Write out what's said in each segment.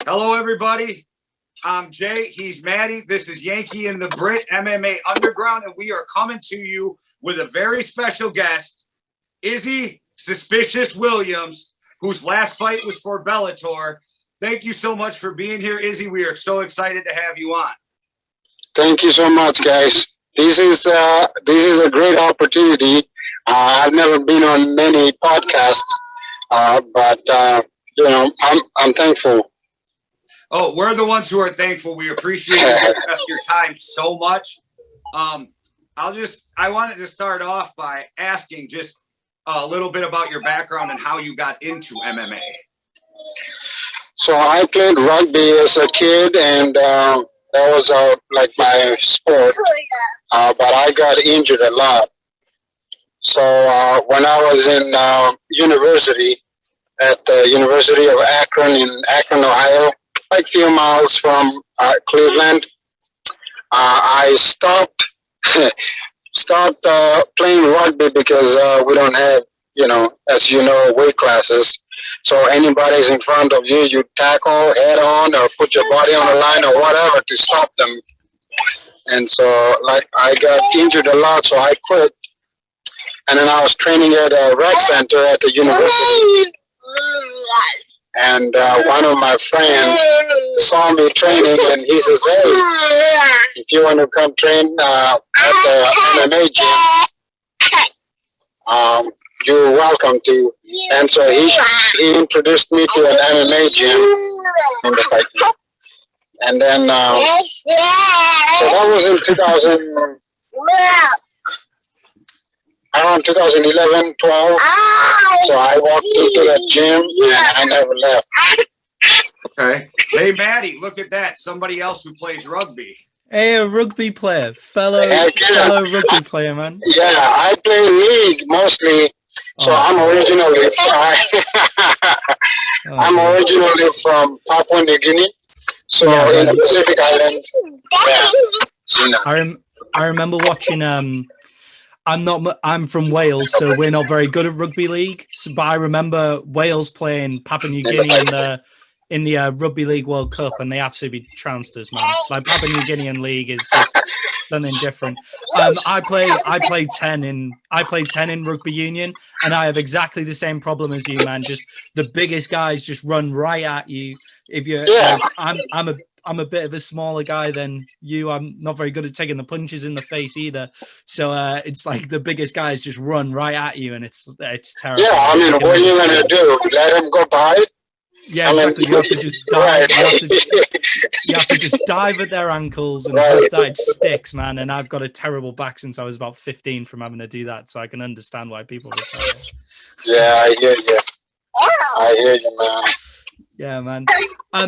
Hello, everybody. I'm Jay. He's Maddie. This is Yankee and The Brit, MMA Underground, and we are coming to you with a very special guest, Izzy Suspicious Williams, whose last fight was for Bellator. Thank you so much for being here, Izzy. We are so excited to have you on. Thank you so much, guys. This is a great opportunity. I've never been on many podcasts, but I'm thankful. Oh, we're the ones who are thankful. We appreciate you giving us your time so much. I wanted to start off by asking just a little bit about your background and how you got into MMA. So I played rugby as a kid, and that was like my sport. But I got injured a lot. So when I was in university at the University of Akron in Akron, Ohio, like a few miles from Cleveland, I stopped playing rugby because we don't have, as you know, weight classes. So anybody's in front of you, you tackle head on or put your body on the line or whatever to stop them. And so, like, I got injured a lot, so I quit. And then I was training at a rec center at the university. And one of my friends saw me training, and he says, "Hey, if you want to come train at the MMA gym, you're welcome to." And so he introduced me to an MMA gym in the fight. And then, so that was in 2000, around 2011, 12. So I walked into that gym and I never left. Okay. Hey, Maddie, look at that. Somebody else who plays rugby. Hey, a rugby player. Fellow rugby player, man. Yeah, I play league mostly. So I'm originally from Papua New Guinea. So in the Pacific Islands. Yeah. I remember watching I'm from Wales, so we're not very good at rugby league. So, but I remember Wales playing Papua New Guinea in the Rugby League World Cup, and they absolutely trounced us, man. Like Papua New Guinean league is just something different. I play 10 in rugby union, and I have exactly the same problem as you, man. Just the biggest guys just run right at you. If you're, I'm a bit of a smaller guy than you. I'm not very good at taking the punches in the face either. So it's like the biggest guys just run right at you, and it's terrible. Yeah, I mean, what are you gonna do? Let them go by? Yeah, exactly. You have to just dive. You have to just dive at their ankles and hope that it sticks, man. And I've got a terrible back since I was about 15 from having to do that, so I can understand why people are saying it. Yeah, I hear you, man. Yeah, man.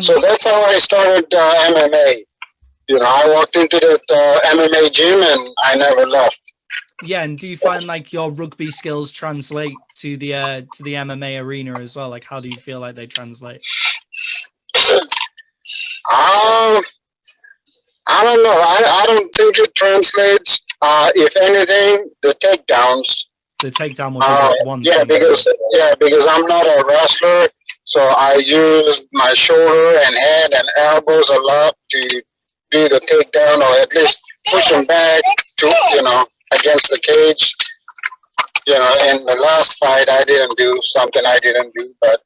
So that's how I started MMA. I walked into that MMA gym and I never left. Yeah, and do you find like your rugby skills translate to the MMA arena as well? Like, how do you feel like they translate? I don't know. I don't think it translates. If anything, the takedowns. The takedown will be one. Yeah, because I'm not a wrestler. So I use my shoulder and head and elbows a lot to do the takedown, or at least push them back to, against the cage. In the last fight, I didn't do something I didn't do, but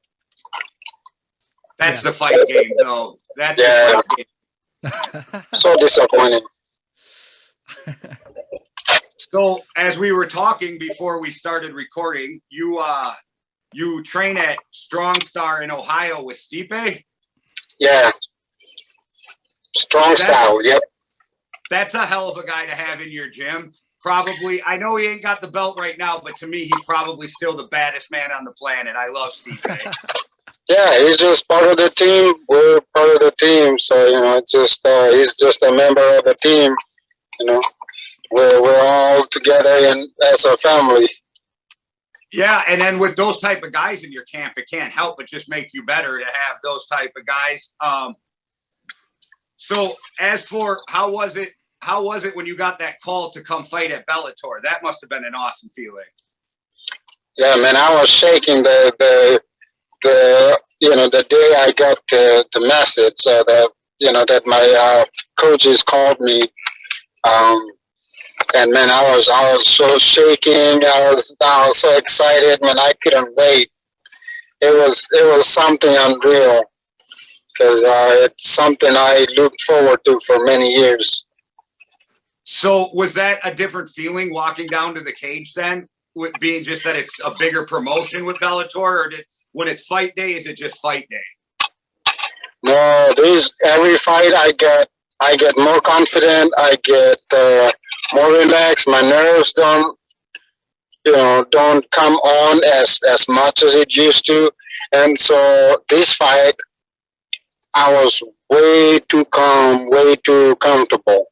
that's the fight game, though. That's the fight game. So disappointing. So as we were talking before we started recording, you train at Strong Star in Ohio with Stipe? Yeah. Strong Style, yep. That's a hell of a guy to have in your gym. Probably, I know he ain't got the belt right now, but to me, he's probably still the baddest man on the planet. I love Stipe. Yeah, he's just part of the team. We're part of the team. So, it's just he's just a member of the team. We're all together as a family. Yeah, and then with those type of guys in your camp, it can't help but just make you better to have those type of guys. So as for how was it when you got that call to come fight at Bellator? That must have been an awesome feeling. Yeah, man, I was shaking. The the day I got the message that that my coaches called me, and man, I was so shaking. I was so excited, man. I couldn't wait. It was something unreal because it's something I looked forward to for many years. So was that a different feeling walking down to the cage then, with being just that it's a bigger promotion with Bellator, or when it's fight day, is it just fight day? No, every fight I get more confident. I get more relaxed. My nerves don't come on as much as it used to. And so this fight, I was way too calm, way too comfortable.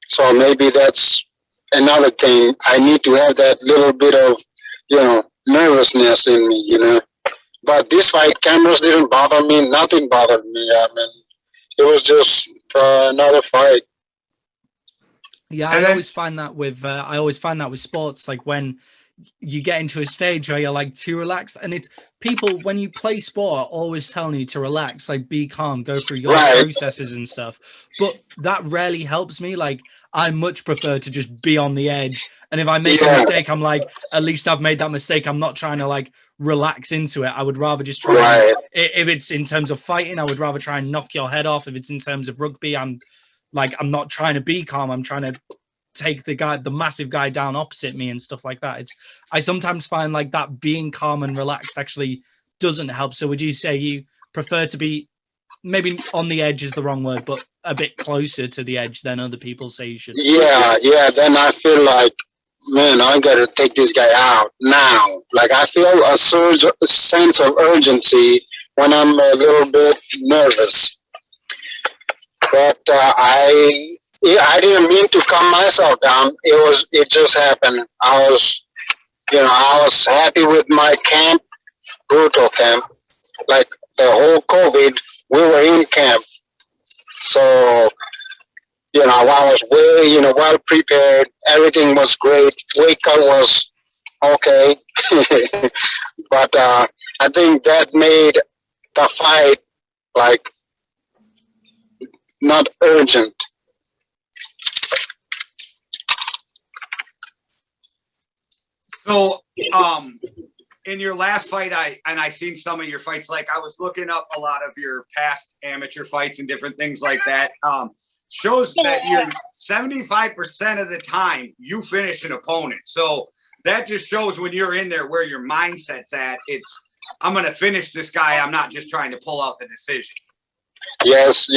So maybe that's another thing. I need to have that little bit of, nervousness in me. But this fight, cameras didn't bother me. Nothing bothered me. I mean, it was just another fight. Yeah, I always find that with sports, like when you get into a stage where you're like too relaxed, and it's people when you play sport are always telling you to relax, like be calm, go through your processes and stuff. But that rarely helps me. Like I much prefer to just be on the edge, and if I make a mistake, I'm like, at least I've made that mistake. I'm not trying to like relax into it. I would rather just try. If it's in terms of fighting, I would rather try and knock your head off. If it's in terms of rugby, I'm not trying to be calm. I'm trying to take the massive guy down opposite me and stuff like that. I sometimes find like that being calm and relaxed actually doesn't help. So would you say you prefer to be maybe on the edge is the wrong word, but a bit closer to the edge than other people say you should? Yeah. Then I feel like, man, I gotta take this guy out now. Like I feel a sense of urgency when I'm a little bit nervous. But I didn't mean to calm myself down. It just happened. I was happy with my camp, brutal camp. Like the whole COVID, we were in camp. So, I was way, well prepared. Everything was great. Weight cut was okay. But I think that made the fight like not urgent. So, in your last fight, I seen some of your fights. Like I was looking up a lot of your past amateur fights and different things like that. Shows that you're 75% of the time you finish an opponent. So that just shows when you're in there where your mindset's at. It's I'm going to finish this guy. I'm not just trying to pull out the decision. Yes.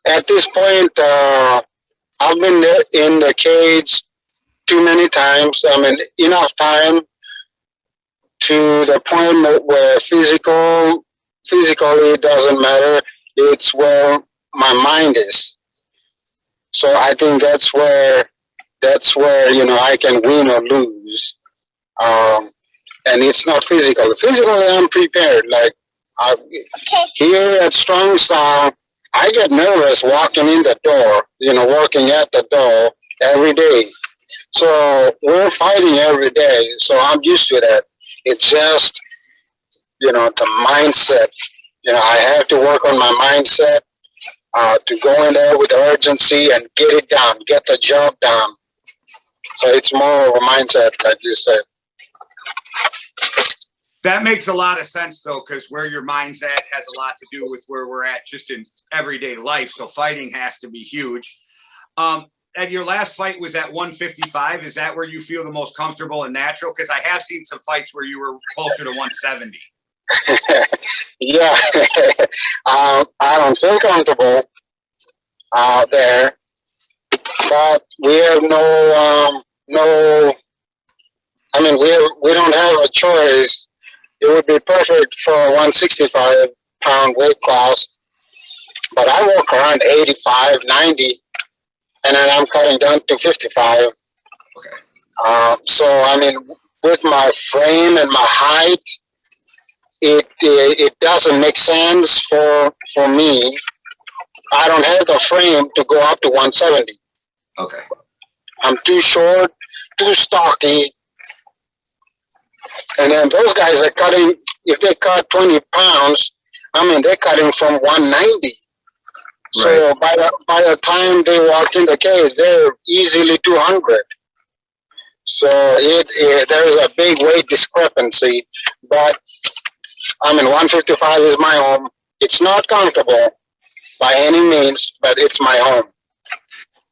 At this point, I've been in the cage too many times. I mean, enough time to the point where physically it doesn't matter. It's where my mind is. So I think that's where I can win or lose. And it's not physical. Physically, I'm prepared. Like here at Strong Style, I get nervous walking in the door. Working at the door every day. So we're fighting every day. So I'm used to that. It's just, the mindset. I have to work on my mindset to go in there with urgency and get it done, get the job done. So it's more of a mindset, like you said. That makes a lot of sense, though, because where your mind's at has a lot to do with where we're at just in everyday life. So fighting has to be huge. And your last fight was at 155. Is that where you feel the most comfortable and natural? Because I have seen some fights where you were closer to 170. Yeah. I don't feel comfortable there, but we have we don't have a choice. It would be perfect for a 165-pound weight class, but I walk around 85, 90, and then I'm cutting down to 55. Okay. So, with my frame and my height, it doesn't make sense for me. I don't have the frame to go up to 170. Okay. I'm too short, too stocky. And then those guys are cutting, if they cut 20 pounds, I mean, they're cutting from 190. So Right. by the time they walk in the cage, they're easily 200. So there is a big weight discrepancy. But I mean, 155 is my home. It's not comfortable by any means, but it's my home.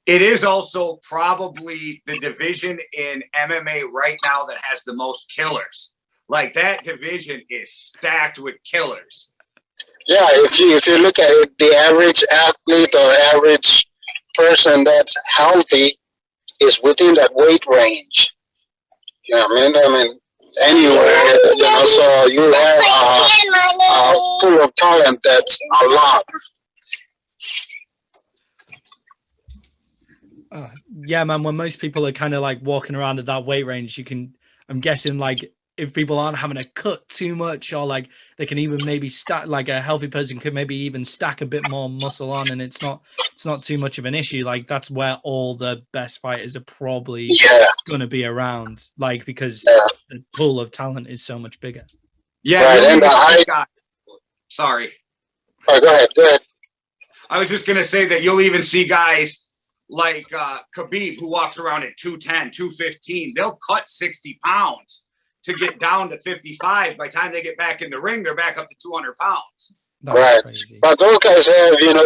It is also probably the division in MMA right now that has the most killers. Like that division is stacked with killers. Yeah, if you look at it, the average athlete or average person that's healthy is within that weight range. You know what I mean, anywhere, so you have a pool of talent that's a lot. Yeah, man. When most people are kind of like walking around at that weight range, I'm guessing like if people aren't having to cut too much, or like they can even maybe stack, like a healthy person could maybe even stack a bit more muscle on, and it's not too much of an issue. Like that's where all the best fighters are probably going to be around, like because the pool of talent is so much bigger. Yeah. Right, sorry. Oh, go ahead. I was just going to say that you'll even see guys like Khabib, who walks around at 210, 215. They'll cut 60 pounds to get down to 55. By the time they get back in the ring, they're back up to 200 pounds. That's right. Crazy. But those guys have, they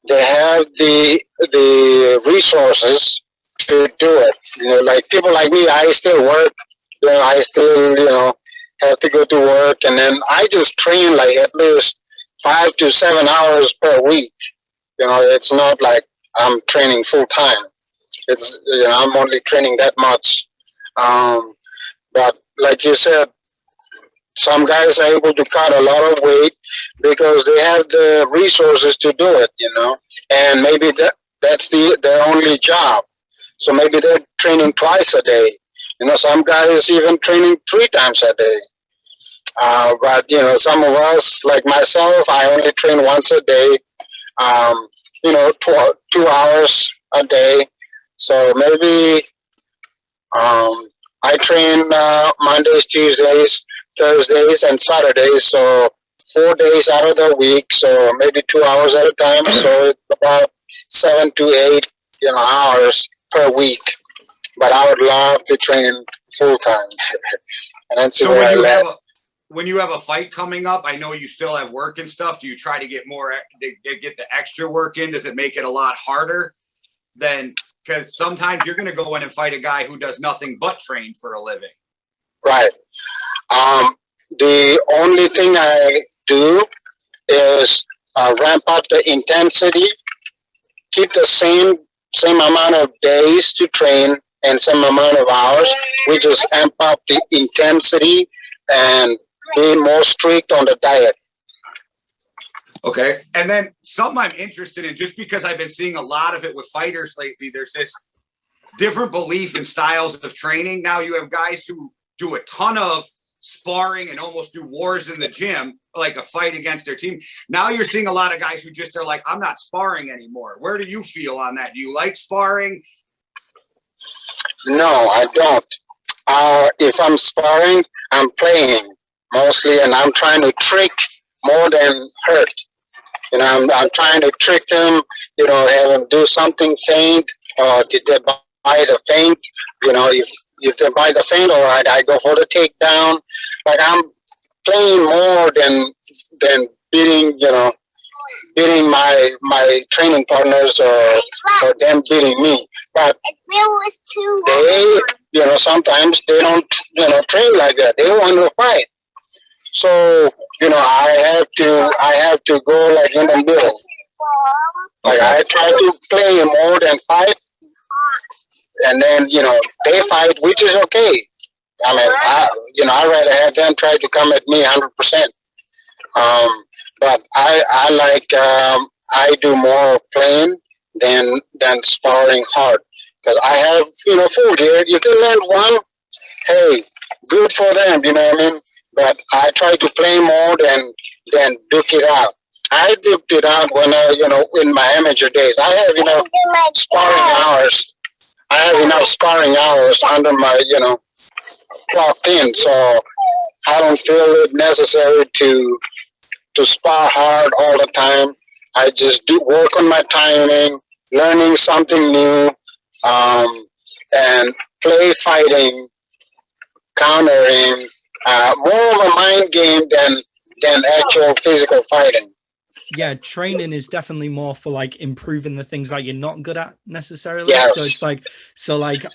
have the resources to do it. Like people like me, I still work. I still, have to go to work, and then I just train like at least 5 to 7 hours per week. It's not like I'm training full time. It's I'm only training that much. But like you said, some guys are able to cut a lot of weight because they have the resources to do it, and maybe that's their only job. So maybe they're training twice a day. Some guys even training 3 times a day. But some of us, like myself, I only train once a day. 2 hours a day. So maybe I train Mondays, Tuesdays, Thursdays, and Saturdays. So 4 days out of the week. So maybe 2 hours at a time. So it's about 7 to 8 hours per week. But I would love to train full time. And that's so when you have a fight coming up, I know you still have work and stuff. Do you try to get get the extra work in? Does it make it a lot harder than, because sometimes you're going to go in and fight a guy who does nothing but train for a living. Right. The only thing I do is ramp up the intensity, keep the same amount of days to train and same amount of hours. We just amp up the intensity and be more strict on the diet. Okay. And then something I'm interested in, just because I've been seeing a lot of it with fighters lately, there's this different belief in styles of training. Now you have guys who do a ton of sparring and almost do wars in the gym, like a fight against their team. Now you're seeing a lot of guys who just are like, I'm not sparring anymore. Where do you feel on that? Do you like sparring? No, I don't. If I'm sparring, I'm playing mostly, and I'm trying to trick more than hurt. I'm trying to trick them, have them do something feint, or did they buy the feint? If they buy the feint, all right, I go for the takedown. Like I'm playing more than beating, beating my training partners or them beating me. But they, sometimes they don't, train like that. They want to fight. So, I have to go like in the middle. Like I try to play more than fight. And then, they fight, which is okay. I mean, I'd rather have them try to come at me 100%. But I like, I do more of playing than sparring hard. Because I have, full gear. If they land one, hey, good for them, you know what I mean? But I try to play more than duke it out. I duked it out when in my amateur days. I have enough sparring hours. I have enough sparring hours under my, clocked in, so I don't feel it necessary to spar hard all the time. I just do work on my timing, learning something new, and play fighting, countering, more of a mind game than actual physical fighting. Yeah, training is definitely more for like improving the things that you're not good at necessarily. Yes. So it's like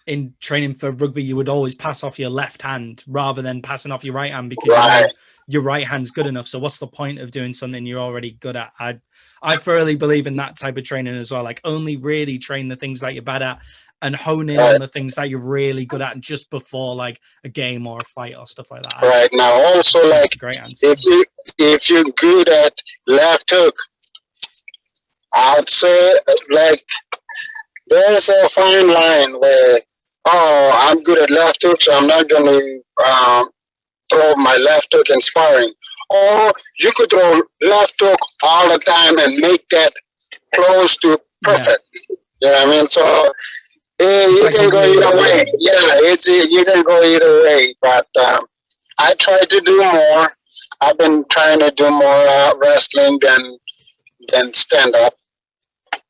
in training for rugby, you would always pass off your left hand rather than passing off your right hand because you know your right hand's good enough. So what's the point of doing something you're already good at? I thoroughly believe in that type of training as well. Like only really train the things that you're bad at and hone in on the things that you're really good at just before like a game or a fight or stuff like that. Right. Now also like great answer. if you're good at left hook, I'd say like there's a fine line where I'm good at left hook, so I'm not going to throw my left hook in sparring. Or you could throw left hook all the time and make that close to perfect. Yeah. You know what I mean? So you can go either way. Yeah, you can go either way. But I try to do more. I've been trying to do more wrestling than stand up.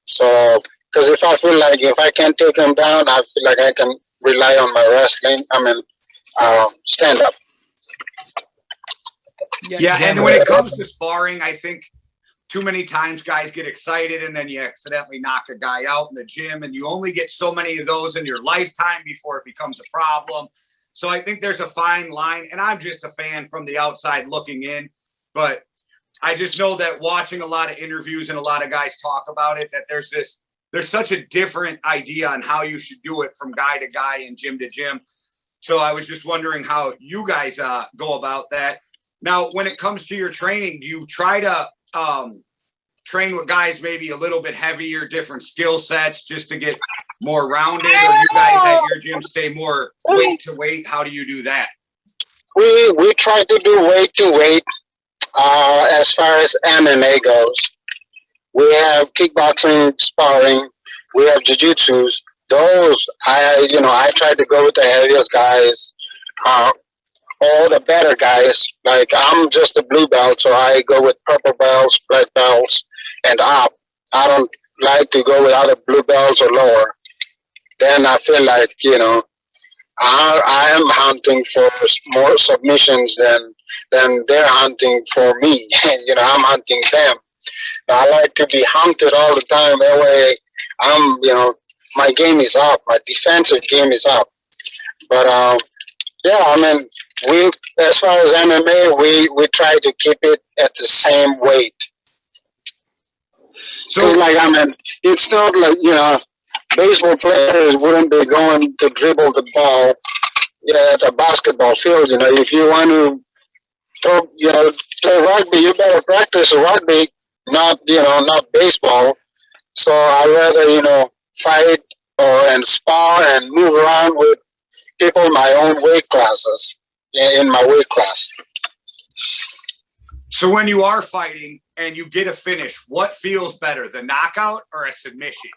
So, because if I feel like if I can't take them down, I feel like I can rely on my wrestling. Stand up. Yeah, and when it comes to sparring, I think too many times guys get excited and then you accidentally knock a guy out in the gym, and you only get so many of those in your lifetime before it becomes a problem. So I think there's a fine line, and I'm just a fan from the outside looking in, but I just know that watching a lot of interviews and a lot of guys talk about it, that there's such a different idea on how you should do it from guy to guy and gym to gym. So I was just wondering how you guys go about that. Now, when it comes to your training, do you try to train with guys maybe a little bit heavier, different skill sets just to get more rounded? Or do you guys at your gym stay more weight to weight? How do you do that? We try to do weight to weight as far as MMA goes. We have kickboxing, sparring. We have jiu-jitsus. Those, I try to go with the heaviest guys. All the better guys. Like I'm just a blue belt, so I go with purple belts, black belts, and up. I don't like to go with other blue belts or lower. Then I feel like I am hunting for more submissions than they're hunting for me. I'm hunting them. I like to be hunted all the time. That way, my game is up. My defensive game is up. But we, as far as MMA, we try to keep it at the same weight. So, it's not like, baseball players wouldn't be going to dribble the ball at a basketball field. If you want to play rugby, you better practice rugby, not baseball. So I'd rather, fight and spar and move around with people my own weight classes, in my weight class. So when you are fighting and you get a finish, what feels better, the knockout or a submission?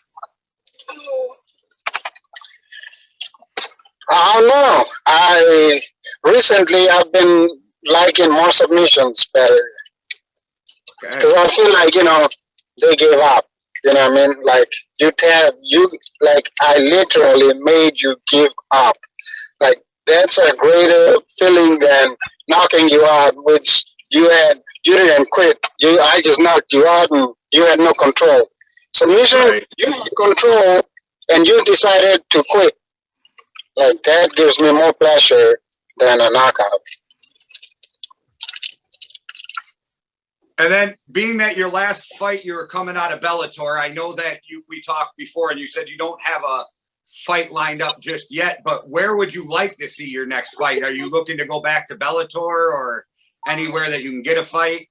I don't know. Recently I've been liking more submissions better. Because I feel like, they gave up. You know what I mean? Like I literally made you give up. Like that's a greater feeling than knocking you out, which you didn't quit. I just knocked you out and you had no control. Submission, right. You had control and you decided to quit. Like that gives me more pleasure than a knockout. And then, being that your last fight, you were coming out of Bellator, I know that we talked before and you said you don't have a fight lined up just yet, but where would you like to see your next fight? Are you looking to go back to Bellator or anywhere that you can get a fight?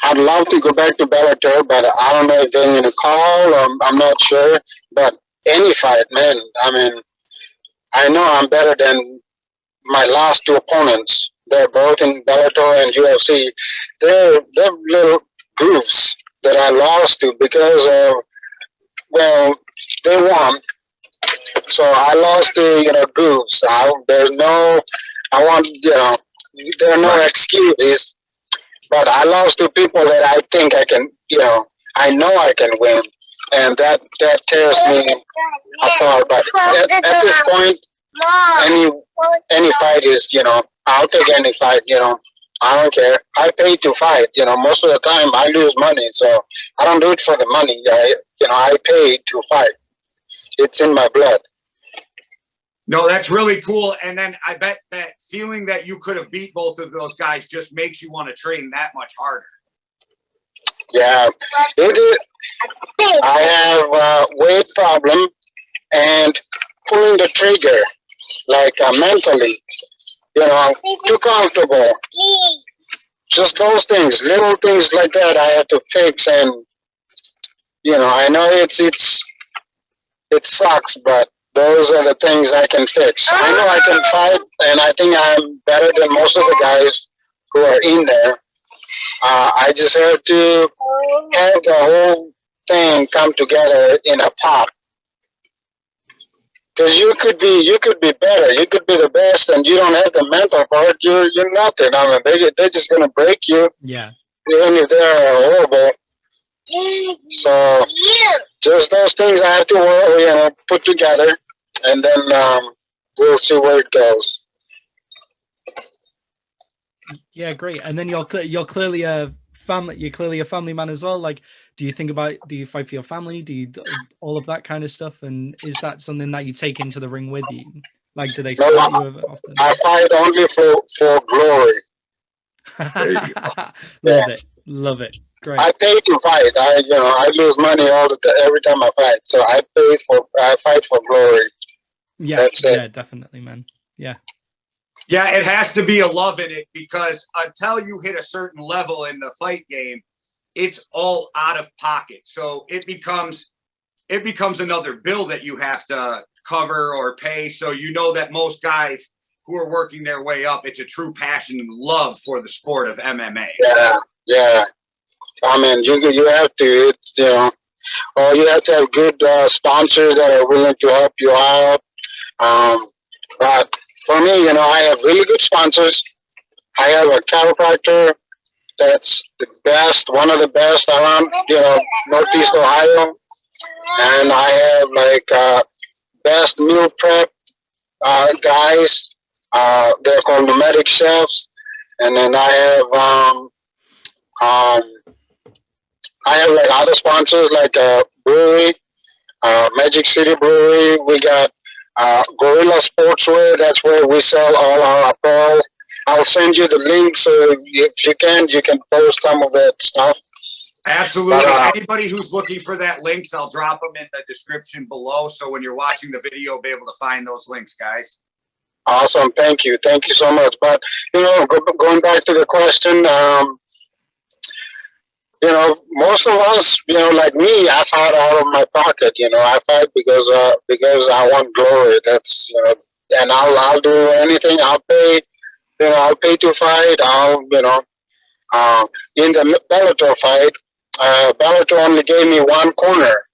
I'd love to go back to Bellator, but I don't know if they're going to call. I'm not sure. But any fight, man. I know I'm better than my last two opponents. They're both in Bellator and UFC. They're little grooves that I lost to because of, they won. So I lost the goose. There's no, I want, there are no excuses. But I lost to people that I think I can, I know I can win, and that tears me apart. But at this point, any fight is, I'll take any fight. I don't care. I pay to fight. Most of the time I lose money, so I don't do it for the money. I pay to fight. It's in my blood. No, that's really cool. And then I bet that feeling that you could have beat both of those guys just makes you want to train that much harder. Yeah, it is. I have a weight problem and pulling the trigger, like mentally, too comfortable. Just those things, little things like that I have to fix. And, I know it sucks, but those are the things I can fix. I know I can fight, and I think I'm better than most of the guys who are in there. I just have to have the whole thing come together in a pop. Because you could be better, you could be the best, and you don't have the mental part. You're nothing. I mean, they're just gonna break you. Yeah. Even if they're horrible. So just those things I have to put together, and then we'll see where it goes. Yeah, great. And then you're clearly a family. You're clearly a family man as well. Like, do you fight for your family? Do you all of that kind of stuff? And is that something that you take into the ring with you? Like, do they support you often? I fight only for glory. Love it. Great. I pay to fight. I lose money every time I fight. So I fight for glory. Yeah, that's it. Yeah, definitely, man. Yeah. Yeah, it has to be a love in it, because until you hit a certain level in the fight game, it's all out of pocket. So it becomes another bill that you have to cover or pay. So that most guys who are working their way up, it's a true passion and love for the sport of MMA. Yeah. I mean, you have to, or you have to have good sponsors that are willing to help you out. But for me, I have really good sponsors. I have a chiropractor that's the best, one of the best around, Northeast Ohio. And I have best meal prep guys. They're called nomadic chefs. And then I have other sponsors like brewery, Magic City Brewery. We got Gorilla Sportswear. That's where we sell all our apparel. I'll send you the link, so if you can post some of that stuff. Absolutely. Anybody who's looking for that links, I'll drop them in the description below. So when you're watching the video, be able to find those links, guys. Awesome. Thank you so much. But going back to the question, most of us, like me, I fight out of my pocket. I fight because I want glory. That's and I'll do anything. I'll pay. I'll pay to fight. In the Bellator fight, Bellator only gave me one corner,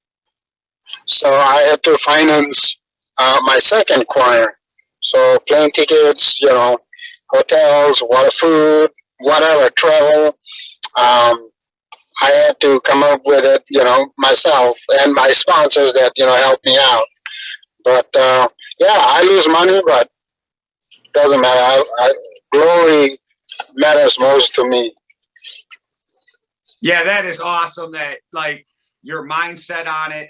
so I had to finance my second corner. So plane tickets, hotels, food, whatever, travel. I had to come up with it, myself, and my sponsors that, helped me out. But, I lose money, but doesn't matter. Glory matters most to me. Yeah, that is awesome. That, like, your mindset on it,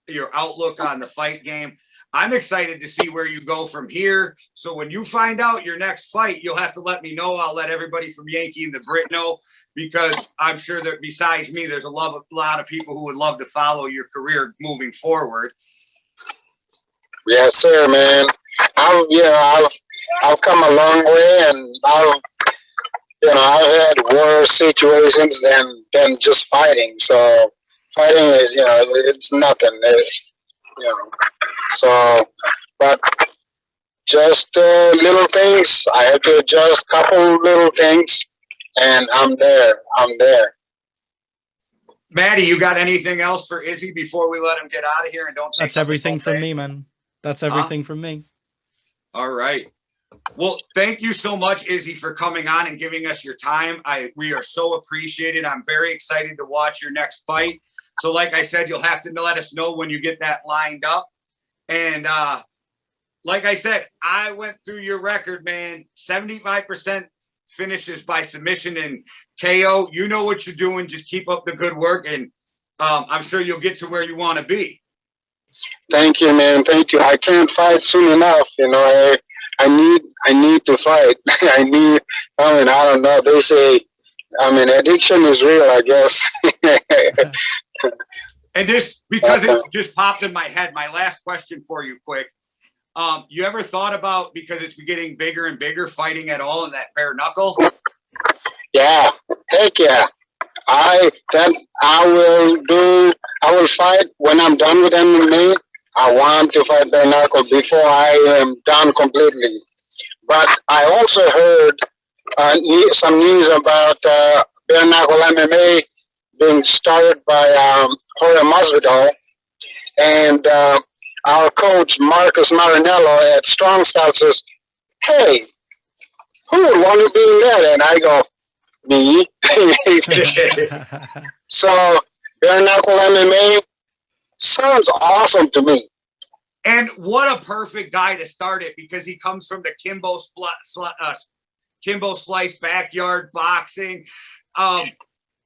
your outlook on the fight game. I'm excited to see where you go from here. So when you find out your next fight, you'll have to let me know. I'll let everybody from Yankee and The Brit know, because I'm sure that besides me, there's a lot of people who would love to follow your career moving forward. Yes, sir, man. I've come a long way, and I've had worse situations than just fighting. So fighting is, it's nothing. So, but just little things. I have to adjust a couple little things, and I'm there. Maddie, you got anything else for Izzy before we let him get out of here? And don't. That's everything from me, man. That's everything from me. All right. Well, thank you so much, Izzy, for coming on and giving us your time. We are so appreciated. I'm very excited to watch your next fight. So like I said, you'll have to let us know when you get that lined up. And like I said, I went through your record, man. 75% finishes by submission and KO. You know what you're doing. Just keep up the good work, and I'm sure you'll get to where you want to be. Thank you, man. Thank you. I can't fight soon enough. I need to fight. I don't know. They say, addiction is real, I guess. And just because it just popped in my head, my last question for you quick. You ever thought about, because it's getting bigger and bigger, fighting at all in that bare knuckle? Yeah. Heck yeah. I will fight when I'm done with MMA. I want to fight bare knuckle before I am done completely. But I also heard some news about bare knuckle MMA being started by Jorge Masvidal, and our coach Marcus Marinello at Strong Style says, "Hey, who would want to be in that?" And I go, "Me." So bare knuckle MMA sounds awesome to me. And what a perfect guy to start it, because he comes from the Kimbo Slice backyard boxing.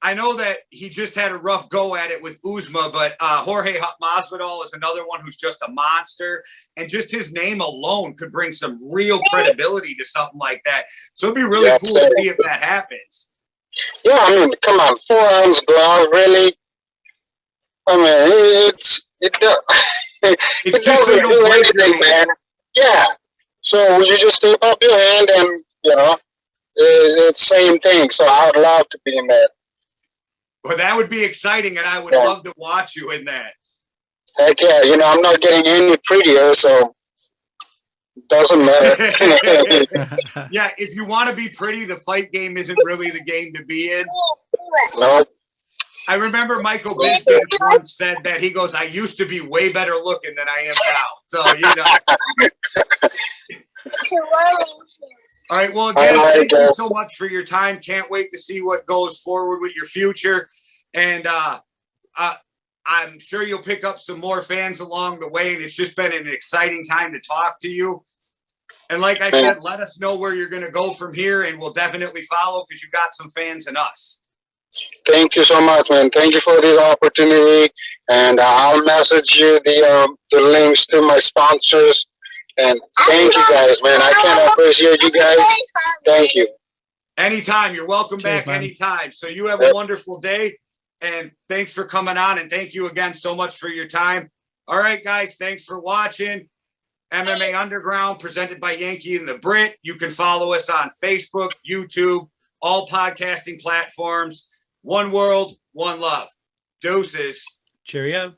I know that he just had a rough go at it with Uzma, but Jorge Masvidal is another one who's just a monster, and just his name alone could bring some real credibility to something like that. So it'd be really cool to see if that happens. Yeah, come on, 4 ounce glove, really? It's just doesn't do anything, man. Yeah. So you just tape up your hand, and it's the same thing. So I would love to be in that. Well, that would be exciting, and I would love to watch you in that. Heck yeah, I'm not getting any prettier, so it doesn't matter. Yeah, if you want to be pretty, the fight game isn't really the game to be in. Nope. I remember Michael Bisping once said that. He goes, "I used to be way better looking than I am now." So, All right. Well, again, thank you so much for your time. Can't wait to see what goes forward with your future. And I'm sure you'll pick up some more fans along the way. And it's just been an exciting time to talk to you. And like I said, let us know where you're going to go from here, and we'll definitely follow, because you got some fans in us. Thank you so much, man. Thank you for this opportunity. And I'll message you the links to my sponsors. And thank you guys, man. I can't appreciate you guys. Thank you. Anytime. You're welcome back anytime. So you have a wonderful day, and thanks for coming on, and thank you again so much for your time. All right, guys. Thanks for watching MMA Underground, presented by Yankee and The Brit. You can follow us on Facebook, YouTube, all podcasting platforms. One world, one love. Deuces. Cheerio.